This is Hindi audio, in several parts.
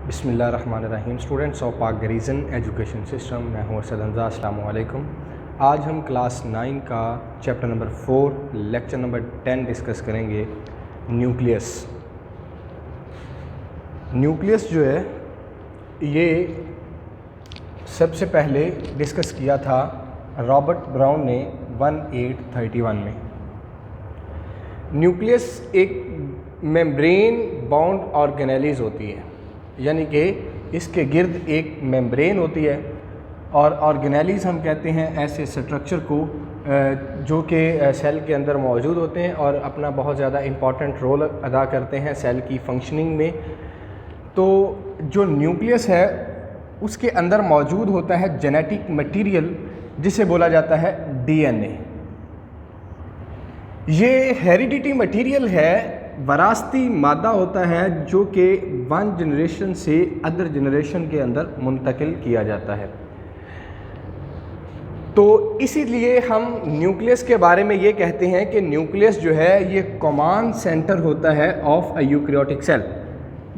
बिस्मिल्लाहिर्रहमानिर्रहीम। स्टूडेंट्स ऑफ पाक गरीजन एजुकेशन सिस्टम, मैं हूँ असद हमजा। अस्सलामु अलैकुम। आज हम क्लास 9 का chapter number 4 lecture number 10 discuss करेंगे। न्यूक्लियस जो है ये सबसे पहले डिस्कस किया था रॉबर्ट ब्राउन ने 1831 में। न्यूक्लियस एक मेम्ब्रेन बाउंड ऑर्गेनेलिज होती है, यानी कि इसके गिर्द एक मेम्ब्रेन होती है और ऑर्गेनेलिज हम कहते हैं ऐसे स्ट्रक्चर को जो कि सेल के अंदर मौजूद होते हैं और अपना बहुत ज़्यादा इम्पॉर्टेंट रोल अदा करते हैं सेल की फंक्शनिंग में। तो जो न्यूक्लियस है उसके अंदर मौजूद होता है जेनेटिक मटेरियल जिसे बोला जाता है डीएनए। ये हेरिडिटी मटेरियल है, वरासती मादा होता है जो कि वन जनरेशन से अदर जनरेशन के अंदर मुंतकिल किया जाता है। तो इसीलिए हम न्यूक्लियस के बारे में ये कहते हैं कि न्यूक्लियस जो है ये कमांड सेंटर होता है ऑफ अ यूकैरियोटिक सेल,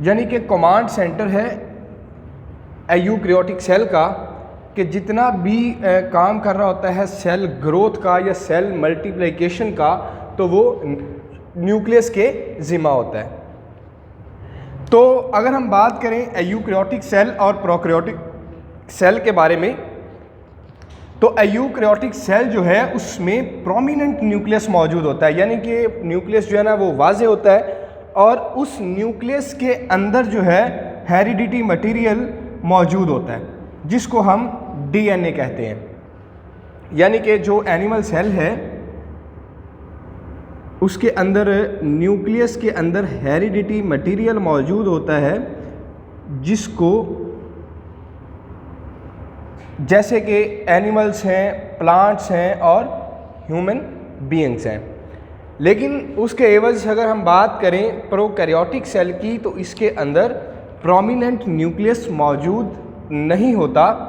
यानी कि कमांड सेंटर है यूकैरियोटिक सेल का कि जितना भी काम कर रहा होता है सेल ग्रोथ का या सेल मल्टीप्लिकेशन का, तो वो न्यूक्लियस के ज़िम्मा होता है। तो अगर हम बात करें यूकैरियोटिक सेल और प्रोकैरियोटिक सेल के बारे में, तो यूकैरियोटिक सेल जो है उसमें प्रोमिनेंट न्यूक्लियस मौजूद होता है, यानी कि न्यूक्लियस जो है ना वो वाज़े होता है और उस न्यूक्लियस के अंदर जो है हेरिडिटी मटेरियल मौजूद होता है जिसको हम डीएनए कहते हैं। यानी कि जो एनिमल सेल है उसके अंदर न्यूक्लियस के अंदर हेरिडिटी मटेरियल मौजूद होता है जिसको, जैसे कि एनिमल्स हैं, प्लांट्स हैं और ह्यूमन बीइंग्स हैं। लेकिन उसके एवज अगर हम बात करें प्रोकैरियोटिक सेल की, तो इसके अंदर प्रोमिनेंट न्यूक्लियस मौजूद नहीं होता।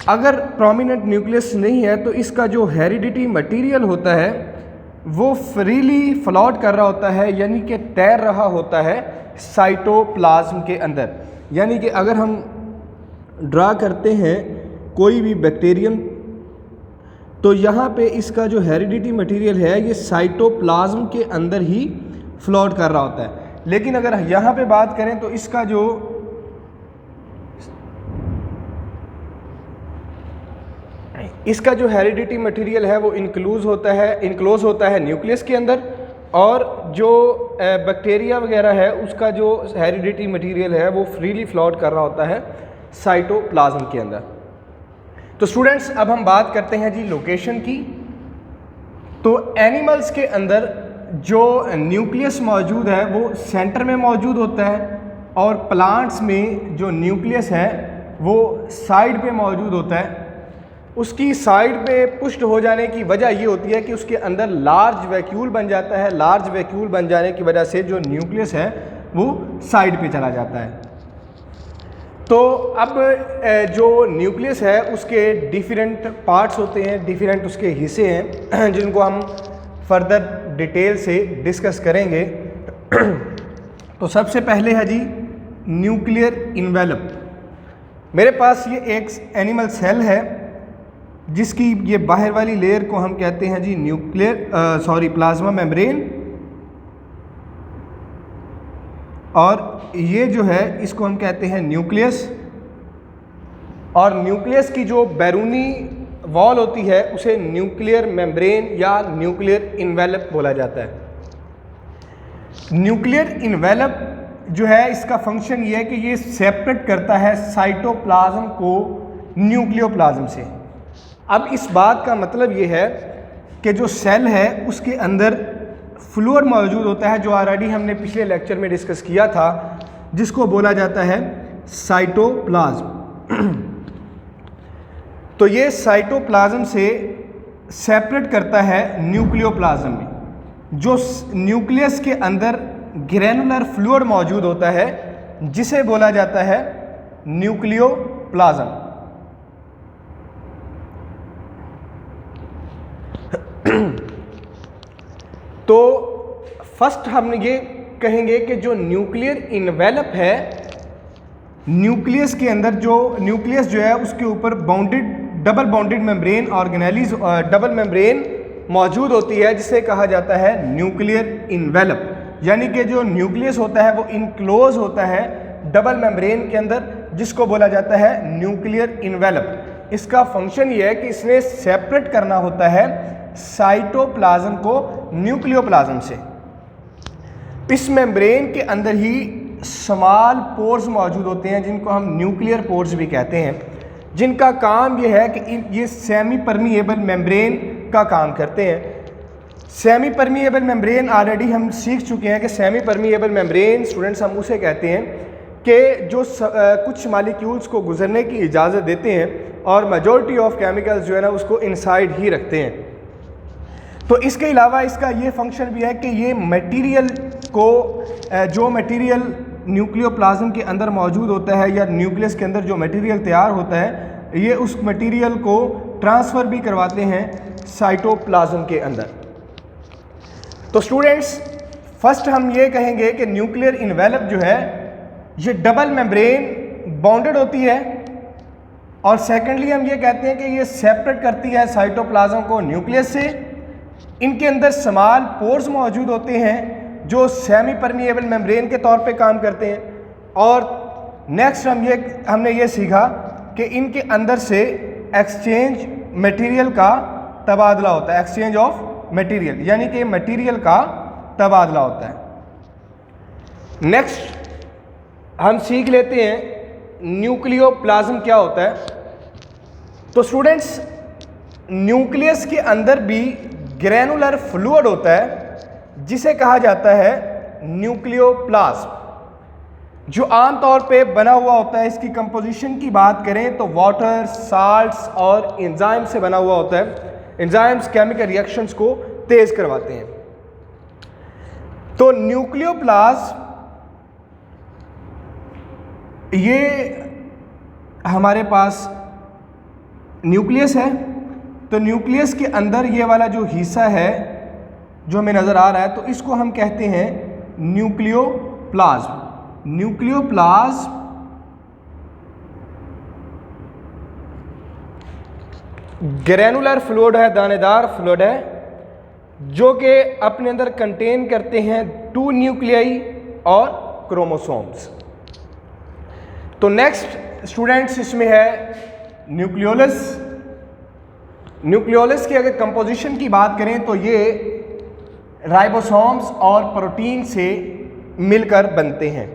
अगर प्रोमिनेंट न्यूक्लियस नहीं है तो इसका जो हेरिडिटी मटेरियल होता है वो फ्रीली फ्लोट कर रहा होता है, यानी कि तैर रहा होता है साइटोप्लाज्म के अंदर। यानी कि अगर हम ड्रा करते हैं कोई भी बैक्टीरियम, तो यहाँ पे इसका जो हेरिडिटी मटेरियल है ये साइटोप्लाज्म के अंदर ही फ्लोट कर रहा होता है। लेकिन अगर यहाँ पे बात करें तो इसका जो हेरिडिटी मटेरियल है वो इनक्लोज होता है न्यूक्लियस के अंदर, और जो बैक्टीरिया वगैरह है उसका जो हेरिडिटी मटेरियल है वो फ्रीली फ्लोट कर रहा होता है साइटोप्लाज्म के अंदर। तो स्टूडेंट्स अब हम बात करते हैं जी लोकेशन की। तो एनिमल्स के अंदर जो न्यूक्लियस मौजूद है वो सेंटर में मौजूद होता है और प्लांट्स में जो न्यूक्लियस है वो साइड पे मौजूद होता है। उसकी साइड पे पुष्ट हो जाने की वजह ये होती है कि उसके अंदर लार्ज वैक्यूल बन जाता है। लार्ज वैक्यूल बन जाने की वजह से जो न्यूक्लियस है वो साइड पे चला जाता है। तो अब जो न्यूक्लियस है उसके डिफरेंट पार्ट्स होते हैं, डिफरेंट उसके हिस्से हैं जिनको हम फर्दर डिटेल से डिस्कस करेंगे। तो सबसे पहले है जी न्यूक्लियर इन्वेलप। मेरे पास ये एक एनिमल सेल है जिसकी ये बाहर वाली लेयर को हम कहते हैं जी प्लाज्मा मेम्ब्रेन, और ये जो है इसको हम कहते हैं न्यूक्लियस। और न्यूक्लियस की जो बैरूनी वॉल होती है उसे न्यूक्लियर मेम्ब्रेन या न्यूक्लियर इन्वेलप बोला जाता है। न्यूक्लियर इन्वेलप जो है इसका फंक्शन ये है कि ये सेपरेट करता है साइटोप्लाज्म को न्यूक्लियोप्लाज्म से। अब इस बात का मतलब ये है कि जो सेल है उसके अंदर फ्लूइड मौजूद होता है जो ऑलरेडी हमने पिछले लेक्चर में डिस्कस किया था, जिसको बोला जाता है साइटोप्लाज्म। तो ये साइटोप्लाज्म से सेपरेट करता है न्यूक्लियोप्लाज्म में। जो न्यूक्लियस के अंदर ग्रैनुलर फ्लूइड मौजूद होता है जिसे बोला जाता है न्यूक्लियोप्लाज्म। तो फर्स्ट हम ये कहेंगे कि जो न्यूक्लियर इन्वेलप है न्यूक्लियस के अंदर जो न्यूक्लियस जो है उसके ऊपर double bounded membrane organelles double membrane मौजूद होती है, जिसे कहा जाता है न्यूक्लियर इन्वेलप। यानी कि जो न्यूक्लियस होता है वो इनक्लोज होता है डबल मेम्ब्रेन के अंदर, जिसको बोला जाता है न्यूक्लियर इन्वेलप। इसका फंक्शन ये है कि इसने सेपरेट करना होता है साइटोप्लाज्म को न्यूक्लियोप्लाज्म से। इस मेम्ब्रेन के अंदर ही स्मॉल पोर्स मौजूद होते हैं, जिनको हम न्यूक्लियर पोर्स भी कहते हैं, जिनका काम ये है कि ये सेमी परमिएबल मेम्ब्रेन का काम करते हैं। सेमी परमिएबल मेम्ब्रेन ऑलरेडी हम सीख चुके हैं कि सेमी परमिएबल मेम्ब्रेन स्टूडेंट्स हम उसे कहते हैं कि जो कुछ मॉलिक्यूल्स को गुजरने की इजाज़त देते हैं और मेजॉरिटी ऑफ केमिकल्स जो है ना उसको इनसाइड ही रखते हैं। तो इसके अलावा इसका ये फंक्शन भी है कि ये मटेरियल को जो मटेरियल न्यूक्लियोप्लाज्म के अंदर मौजूद होता है या न्यूक्लियस के अंदर जो मटेरियल तैयार होता है, ये उस मटेरियल को ट्रांसफ़र भी करवाते हैं साइटोप्लाज्म के अंदर। तो स्टूडेंट्स फर्स्ट हम ये कहेंगे कि न्यूक्लियर इन्वेलप जो है ये डबल मेम्ब्रेन बाउंडेड होती है, और सेकेंडली हम ये कहते हैं कि ये सेपरेट करती है साइटोप्लाज्म को न्यूक्लियस से। इनके अंदर स्मॉल पोर्स मौजूद होते हैं जो सेमी परमिएबल मेम्ब्रेन के तौर पे काम करते हैं। और नेक्स्ट हमने ये सीखा कि इनके अंदर से एक्सचेंज मटेरियल का तबादला होता है, एक्सचेंज ऑफ मटेरियल, यानी कि मटेरियल का तबादला होता है। नेक्स्ट हम सीख लेते हैं न्यूक्लियोप्लाज्म क्या होता है। तो स्टूडेंट्स न्यूक्लियस के अंदर भी ग्रैनुलर फ्लूइड होता है जिसे कहा जाता है न्यूक्लियोप्लाज्म, जो आमतौर पे बना हुआ होता है। इसकी कंपोजिशन की बात करें तो वाटर, साल्ट्स और एंजाइम से बना हुआ होता है। एंजाइम्स केमिकल रिएक्शंस को तेज करवाते हैं। तो न्यूक्लियोप्लाज्म ये हमारे पास न्यूक्लियस है। तो न्यूक्लियस के अंदर ये वाला जो हिस्सा है जो हमें नज़र आ रहा है, तो इसको हम कहते हैं न्यूक्लियोप्लाज्म। न्यूक्लियोप्लाज्म ग्रैनुलर फ्लूइड है, दानेदार फ्लूइड है, जो कि अपने अंदर कंटेन करते हैं 2 न्यूक्लियाई और क्रोमोसोम्स। तो नेक्स्ट स्टूडेंट्स इसमें है न्यूक्लियोलस। न्यूक्लियोलस की अगर कंपोजिशन की बात करें तो ये राइबोसोम्स और प्रोटीन से मिलकर बनते हैं।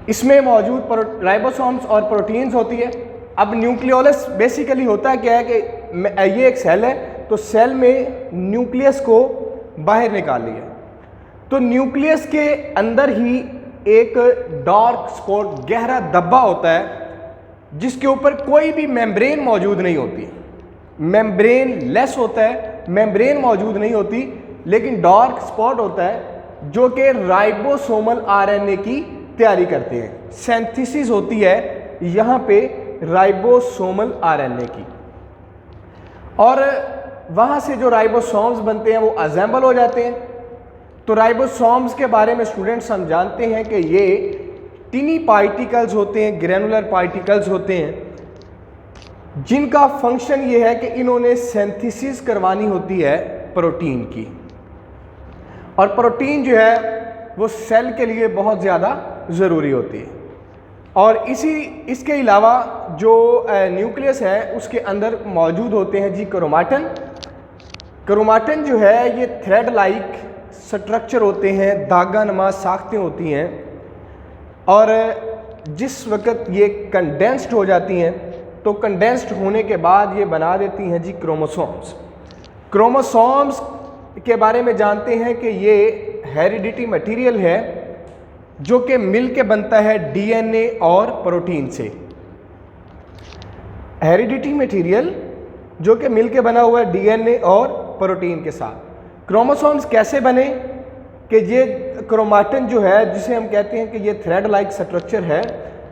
इसमें मौजूद राइबोसोम्स और प्रोटीन्स होती है। अब न्यूक्लियोलस बेसिकली होता है क्या है कि ये एक सेल है, तो सेल में न्यूक्लियस को बाहर निकाल लिया। तो न्यूक्लियस के अंदर ही एक डार्क स्पॉट, गहरा धब्बा होता है, जिसके ऊपर कोई भी मेम्ब्रेन मौजूद नहीं होती। मेम्ब्रेन लेस होता है, मेम्ब्रेन मौजूद नहीं होती, लेकिन डार्क स्पॉट होता है जो कि राइबोसोमल आरएनए की तैयारी करते हैं। सिंथेसिस होती है यहाँ पे राइबोसोमल आरएनए की, और वहाँ से जो राइबोसोम्स बनते हैं वो असेंबल हो जाते हैं। तो राइबोसोम्स के बारे में स्टूडेंट्स हम जानते हैं कि ये टिनी पार्टिकल्स होते हैं, ग्रैनुलर पार्टिकल्स होते हैं, जिनका फंक्शन ये है कि इन्होंने सिंथेसिस करवानी होती है प्रोटीन की। और प्रोटीन जो है वो सेल के लिए बहुत ज़्यादा ज़रूरी होती है। और इसके अलावा जो न्यूक्लियस है उसके अंदर मौजूद होते हैं जी क्रोमाटिन। क्रोमाटिन जो है ये थ्रेड लाइक स्ट्रक्चर होते हैं, धागा नुमा साख्तें होती हैं, और जिस वक्त ये कंडेंस्ड हो जाती हैं तो कंडेंस्ड होने के बाद ये बना देती हैं जी क्रोमोसोम्स। क्रोमोसोम्स के बारे में जानते हैं कि ये हेरिडिटी मटेरियल है जो कि मिल के बनता है डीएनए और प्रोटीन से। हेरिडिटी मटेरियल जो कि मिल के बना हुआ है डीएनए और प्रोटीन के साथ। क्रोमोसोम्स कैसे बने कि ये क्रोमाटिन जो है, जिसे हम कहते हैं कि ये थ्रेड लाइक स्ट्रक्चर है,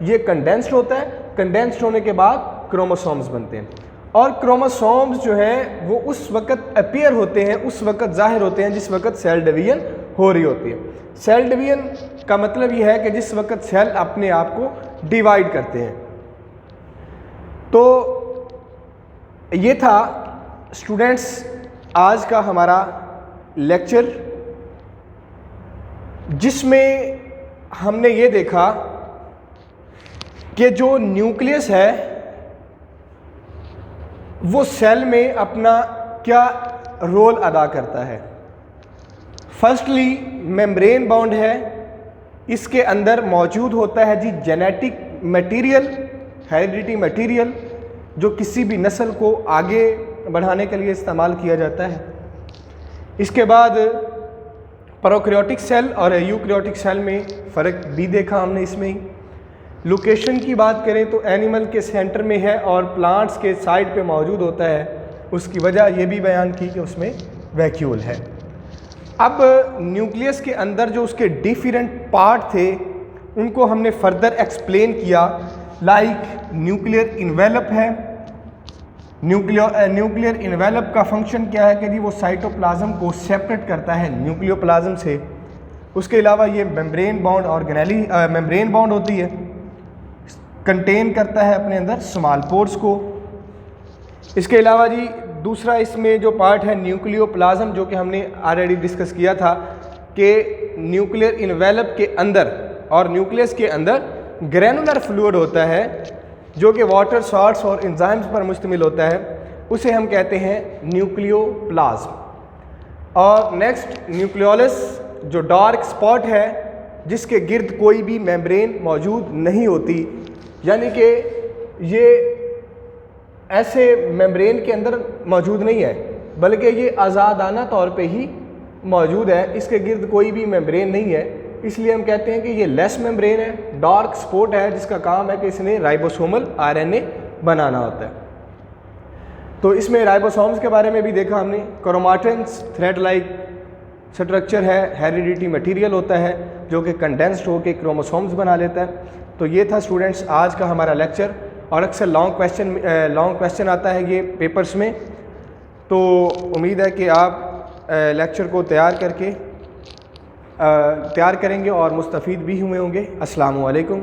ये कंडेंस्ड होता है। कंडेंस्ड होने के बाद क्रोमोसोम्स बनते हैं, और क्रोमोसोम्स जो हैं वो उस वक्त अपीयर होते हैं, उस वक्त जाहिर होते हैं जिस वक्त सेल डिवीजन हो रही होती है। सेल डिवीजन का मतलब ये है कि जिस वक्त सेल अपने आप को डिवाइड करते हैं। तो ये था स्टूडेंट्स आज का हमारा लेक्चर, जिसमें हमने ये देखा कि जो न्यूक्लियस है वो सेल में अपना क्या रोल अदा करता है। फर्स्टली मेम्ब्रेन बॉन्ड है, इसके अंदर मौजूद होता है जी जेनेटिक मटेरियल, हेरिडिटी मटेरियल, जो किसी भी नस्ल को आगे बढ़ाने के लिए इस्तेमाल किया जाता है। इसके बाद प्रोकैरियोटिक सेल और यूकैरियोटिक सेल में फ़र्क भी देखा हमने इसमें ही। लोकेशन की बात करें तो एनिमल के सेंटर में है और प्लांट्स के साइड पे मौजूद होता है, उसकी वजह ये भी बयान की कि उसमें वैक्यूल है। अब न्यूक्लियस के अंदर जो उसके डिफरेंट पार्ट थे उनको हमने फर्दर एक्सप्लेन किया, लाइक न्यूक्लियर इन्वेलप है। न्यूक्लियर इन्वेलप का फंक्शन क्या है कि जी वो साइटोप्लाज्म को सेपरेट करता है न्यूक्लियोप्लाज्म से। उसके अलावा ये membrane bond organelle membrane bond होती है, कंटेन करता है अपने अंदर स्मॉल पोर्स को। इसके अलावा जी दूसरा इसमें जो पार्ट है न्यूक्लियोप्लाज्म, जो कि हमने ऑलरेडी डिस्कस किया था कि न्यूक्लियर इन्वेलप के अंदर और न्यूक्लियस के अंदर ग्रैनुलर फ्लूइड होता है जो कि वाटर, सॉल्ट्स और एंजाइम्स पर मुश्तमिल होता है, उसे हम कहते हैं न्यूक्लियोप्लाज्म। और नेक्स्ट न्यूक्लियोलस, जो डार्क स्पॉट है जिसके गिर्द कोई भी मेम्ब्रेन मौजूद नहीं होती, यानी कि ये ऐसे मेम्ब्रेन के अंदर मौजूद नहीं है बल्कि ये आज़ादाना तौर पे ही मौजूद है, इसके गिर्द कोई भी मेम्ब्रेन नहीं है, इसलिए हम कहते हैं कि ये लेस मेम्ब्रेन है, डार्क स्पॉट है जिसका काम है कि इसने राइबोसोमल आरएनए बनाना होता है। तो इसमें राइबोसोम्स के बारे में भी देखा हमने। क्रोमाटिन्स थ्रेड लाइक स्ट्रक्चर है, हेरिडिटी मटेरियल होता है जो कि कंडेंस्ड होकर क्रोमोसोम्स बना लेता है। तो ये था स्टूडेंट्स आज का हमारा लेक्चर, और अक्सर लॉन्ग क्वेश्चन आता है ये पेपर्स में, तो उम्मीद है कि आप लेक्चर को तैयार करेंगे और मुस्तफ़ीद भी हुए होंगे। अस्सलामु अलैकुम।